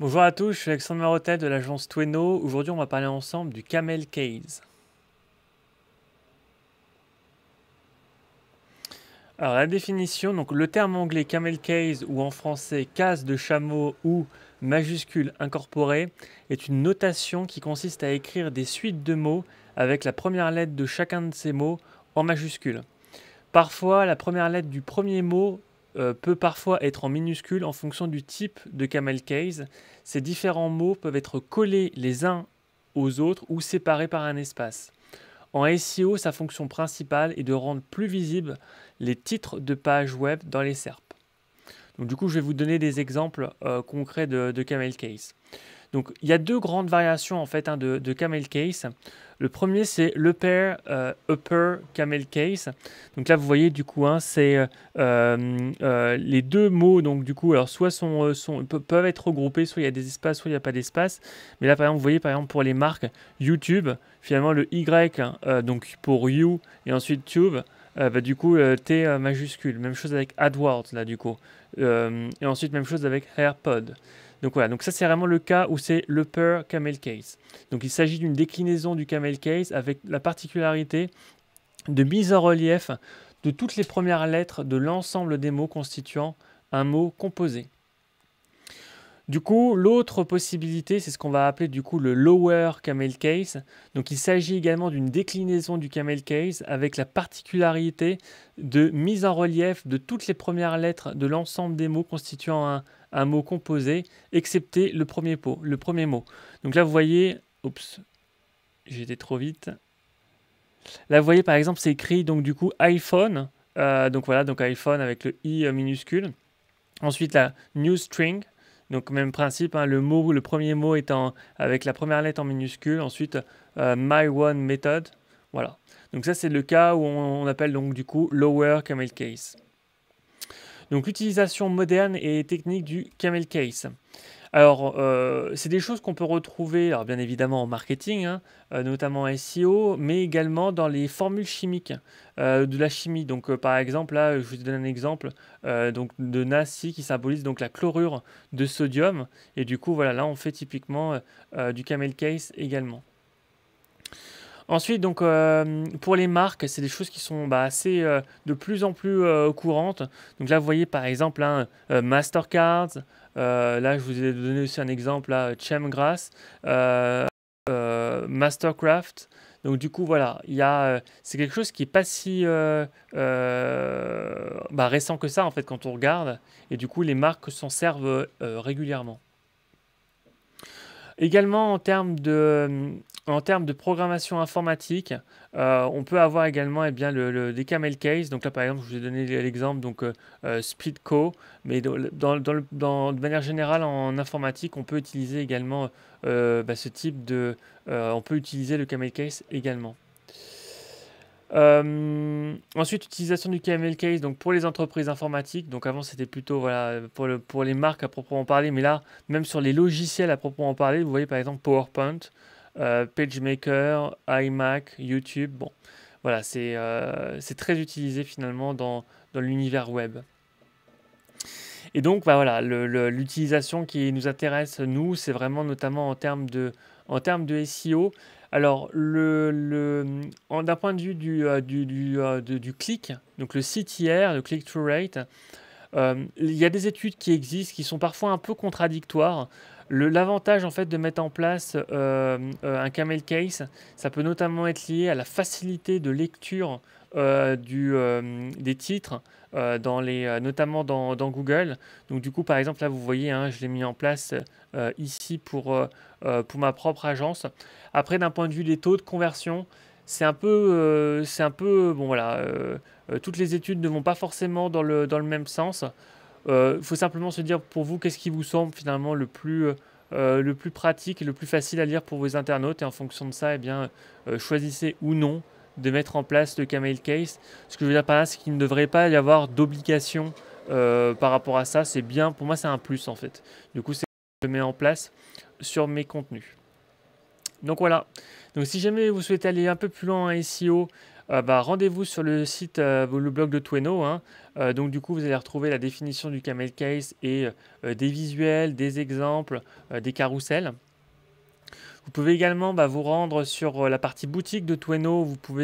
Bonjour à tous, je suis Alexandre Marotel de l'agence Tweno. Aujourd'hui, on va parler ensemble du Camel Case. Alors, la définition, donc le terme anglais Camel Case ou en français case de chameau ou majuscule incorporée est une notation qui consiste à écrire des suites de mots avec la première lettre de chacun de ces mots en majuscule. Parfois, la première lettre du premier mot peut parfois être en minuscule en fonction du type de Camel Case. Ces différents mots peuvent être collés les uns aux autres ou séparés par un espace. En SEO, sa fonction principale est de rendre plus visibles les titres de pages web dans les SERP. Donc, du coup, je vais vous donner des exemples concrets de Camel Case. Donc, il y a deux grandes variations en fait de Camel Case. Le premier, c'est upper Camel Case. Donc là, vous voyez du coup, c'est les deux mots. Donc du coup, alors soit peuvent être regroupés, soit il y a des espaces, soit il n'y a pas d'espace. Mais là, par exemple, vous voyez par exemple pour les marques YouTube, finalement le Y, donc pour You et ensuite Tube. Du coup, T majuscule. Même chose avec AdWords là du coup. Et ensuite même chose avec AirPod. Donc voilà, donc ça c'est vraiment le cas où c'est l'upper camel case. Donc il s'agit d'une déclinaison du camel case avec la particularité de mise en relief de toutes les premières lettres de l'ensemble des mots constituant un mot composé. Du coup, l'autre possibilité, c'est ce qu'on va appeler du coup le lower camel case. Donc il s'agit également d'une déclinaison du camel case avec la particularité de mise en relief de toutes les premières lettres de l'ensemble des mots constituant un mot composé, excepté le premier mot. Donc là, vous voyez, oups, j'ai été trop vite. Là, vous voyez par exemple, c'est écrit donc du coup iPhone. Donc voilà, donc iPhone avec le i minuscule. Ensuite, la new string. Donc même principe, le premier mot étant avec la première lettre en minuscule. Ensuite, my one method. Voilà. Donc ça, c'est le cas où on appelle donc du coup lower camel case. Donc l'utilisation moderne et technique du camel case. Alors, c'est des choses qu'on peut retrouver, alors bien évidemment en marketing, notamment en SEO, mais également dans les formules chimiques de la chimie. Donc, par exemple, là, je vous donne un exemple donc de NaCl qui symbolise donc la chlorure de sodium. Et du coup, voilà, là, on fait typiquement du camel case également. Ensuite, donc, pour les marques, c'est des choses qui sont assez de plus en plus courantes. Donc là, vous voyez par exemple Mastercard. Là, je vous ai donné aussi un exemple, là, Chemgrass, Mastercraft. Donc du coup, voilà, c'est quelque chose qui est pas si récent que ça en fait quand on regarde. Et du coup, les marques s'en servent régulièrement. Également en termes de programmation informatique, on peut avoir également des camel case. Donc là par exemple, je vous ai donné l'exemple donc Speedco, mais de manière générale en informatique, on peut utiliser également ce type on peut utiliser le camel case également. Ensuite, utilisation du camel case donc pour les entreprises informatiques. Donc avant, c'était plutôt voilà, pour les marques à proprement parler, mais là, même sur les logiciels à proprement parler, vous voyez par exemple PowerPoint, PageMaker, iMac, YouTube. Bon, voilà, c'est très utilisé finalement dans l'univers web. Et donc, voilà, l'utilisation qui nous intéresse, nous, c'est vraiment notamment en termes de SEO. Alors, d'un point de vue du clic, donc le CTR, le click-through rate, il y a des études qui existent qui sont parfois un peu contradictoires. L'avantage en fait de mettre en place un camel case, ça peut notamment être lié à la facilité de lecture des titres, notamment dans Google. Donc du coup, par exemple, là, vous voyez, je l'ai mis en place ici pour ma propre agence. Après, d'un point de vue des taux de conversion, bon voilà, toutes les études ne vont pas forcément dans le même sens. Il faut simplement se dire pour vous, qu'est-ce qui vous semble finalement le plus pratique et le plus facile à lire pour vos internautes. Et en fonction de ça, choisissez ou non de mettre en place le camel case. Ce que je veux dire par là, c'est qu'il ne devrait pas y avoir d'obligation par rapport à ça. C'est bien, pour moi, c'est un plus en fait. Du coup, c'est ce que je mets en place sur mes contenus. Donc voilà. Donc si jamais vous souhaitez aller un peu plus loin en SEO, rendez-vous sur le site, le blog de Tweno, hein. Donc du coup, vous allez retrouver la définition du camel case et des visuels, des exemples, des carousels. Vous pouvez également vous rendre sur la partie boutique de Tweno. Vous pouvez